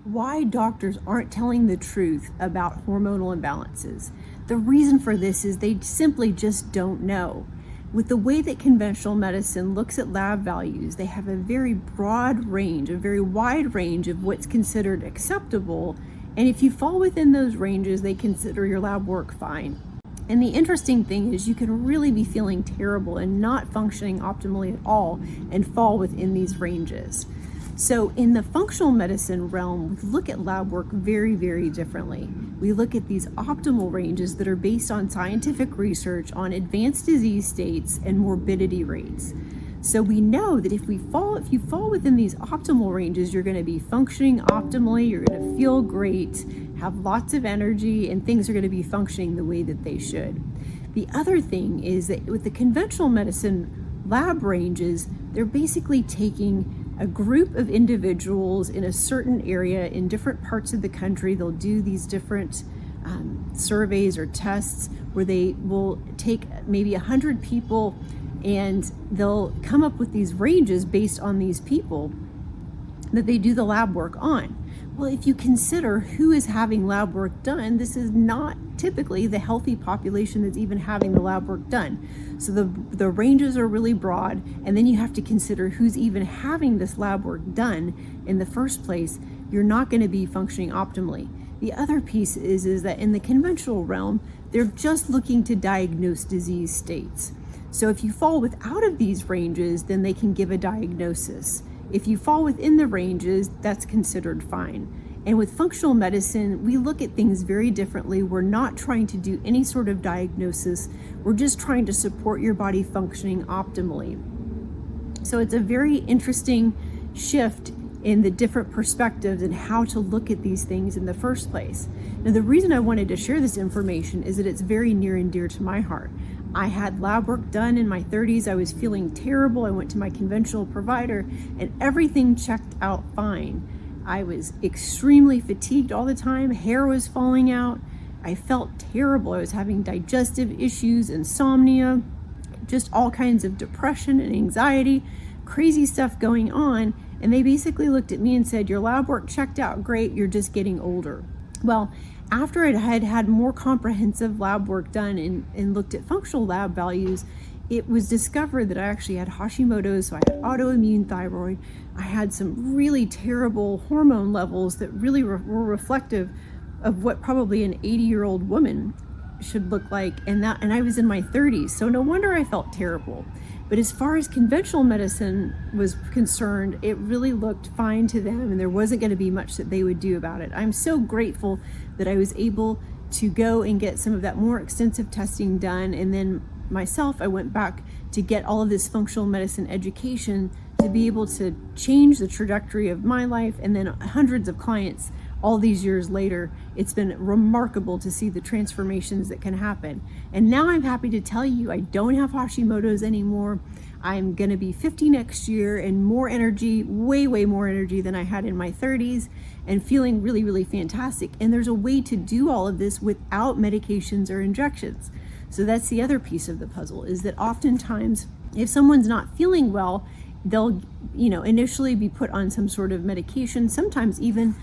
Why doctors aren't telling the truth about hormonal imbalances. The reason for this is they simply just don't know. With the way that conventional medicine looks at lab values, they have a very broad range, a very wide range of what's considered acceptable. And if you fall within those ranges, they consider your lab work fine. And the interesting thing is you can really be feeling terrible and not functioning optimally at all and fall within these ranges. So in the functional medicine realm, we look at lab work very, very differently. We look at these optimal ranges that are based on scientific research on advanced disease states and morbidity rates. So we know that if you fall within these optimal ranges, you're going to be functioning optimally, you're going to feel great, have lots of energy, and things are going to be functioning the way that they should. The other thing is that with the conventional medicine lab ranges, they're basically taking a group of individuals in a certain area in different parts of the country. They'll do these different surveys or tests where they will take maybe 100 people and they'll come up with these ranges based on these people that they do the lab work on. Well, if you consider who is having lab work done, this is not typically the healthy population that's even having the lab work done. So the ranges are really broad, and then you have to consider who's even having this lab work done in the first place. You're not going to be functioning optimally. The other piece is that in the conventional realm, they're just looking to diagnose disease states. So if you fall out of these ranges, then they can give a diagnosis. If you fall within the ranges, that's considered fine. And with functional medicine, we look at things very differently. We're not trying to do any sort of diagnosis. We're just trying to support your body functioning optimally. So it's a very interesting shift in the different perspectives and how to look at these things in the first place. Now, the reason I wanted to share this information is that it's very near and dear to my heart. I had lab work done in my 30s. I was feeling terrible. I went to my conventional provider and everything checked out fine. I was extremely fatigued all the time. Hair was falling out. I felt terrible. I was having digestive issues, insomnia, just all kinds of depression and anxiety, crazy stuff going on. And they basically looked at me and said, your lab work checked out great. You're just getting older. Well, after I had more comprehensive lab work done and looked at functional lab values, it was discovered that I actually had Hashimoto's, so I had autoimmune thyroid. I had some really terrible hormone levels that really were reflective of what probably an 80-year-old woman should look like, and I was in my 30s, so no wonder I felt terrible. But as far as conventional medicine was concerned, it really looked fine to them, and there wasn't going to be much that they would do about it. I'm so grateful that I was able to go and get some of that more extensive testing done, and then myself, I went back to get all of this functional medicine education to be able to change the trajectory of my life, and then hundreds of clients all these years later. It's been remarkable to see the transformations that can happen. And now I'm happy to tell you I don't have Hashimoto's anymore. I'm going to be 50 next year and more energy, way more energy than I had in my 30s, and feeling really, really fantastic. And there's a way to do all of this without medications or injections. So that's the other piece of the puzzle, is that oftentimes if someone's not feeling well, they'll initially be put on some sort of medication, sometimes even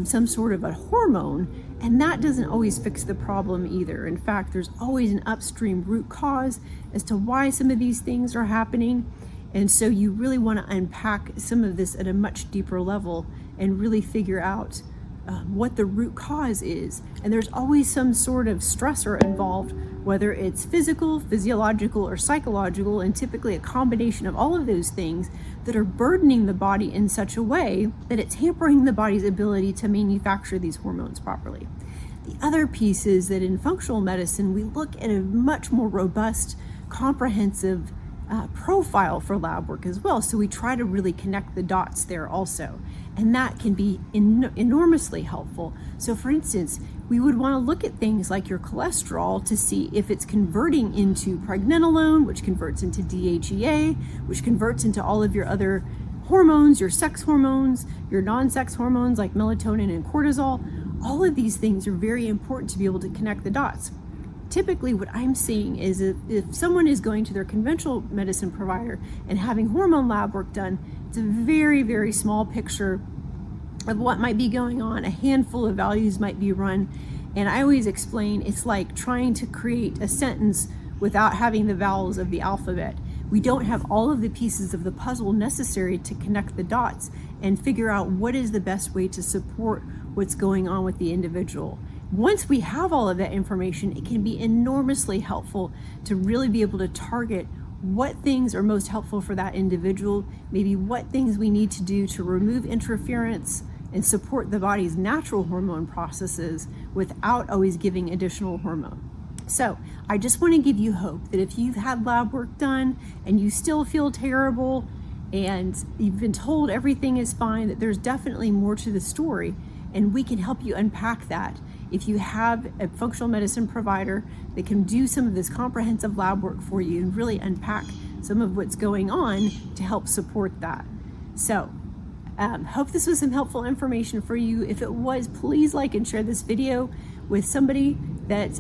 some sort of a hormone, and that doesn't always fix the problem either. In fact, there's always an upstream root cause as to why some of these things are happening. And so you really want to unpack some of this at a much deeper level and really figure out what the root cause is. And there's always some sort of stressor involved, whether it's physical, physiological, or psychological, and typically a combination of all of those things that are burdening the body in such a way that it's hampering the body's ability to manufacture these hormones properly. The other piece is that in functional medicine, we look at a much more robust, comprehensive profile for lab work as well. So we try to really connect the dots there also. And that can be enormously helpful. So for instance, we would want to look at things like your cholesterol to see if it's converting into pregnenolone, which converts into DHEA, which converts into all of your other hormones, your sex hormones, your non-sex hormones like melatonin and cortisol. All of these things are very important to be able to connect the dots. typically what I'm seeing is if someone is going to their conventional medicine provider and having hormone lab work done, it's a very, very small picture of what might be going on. A handful of values might be run. And I always explain it's like trying to create a sentence without having the vowels of the alphabet. We don't have all of the pieces of the puzzle necessary to connect the dots and figure out what is the best way to support what's going on with the individual. Once we have all of that information, it can be enormously helpful to really be able to target what things are most helpful for that individual, maybe what things we need to do to remove interference and support the body's natural hormone processes without always giving additional hormone. So I just want to give you hope that if you've had lab work done and you still feel terrible and you've been told everything is fine, that there's definitely more to the story, and we can help you unpack that. If you have a functional medicine provider that can do some of this comprehensive lab work for you and really unpack some of what's going on to help support that. So hope this was some helpful information for you. If it was, please like and share this video with somebody that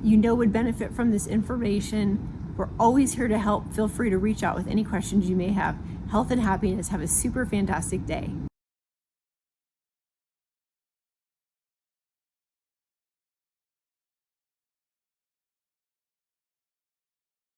you know would benefit from this information. We're always here to help. Feel free to reach out with any questions you may have. Health and happiness. Have a super fantastic day.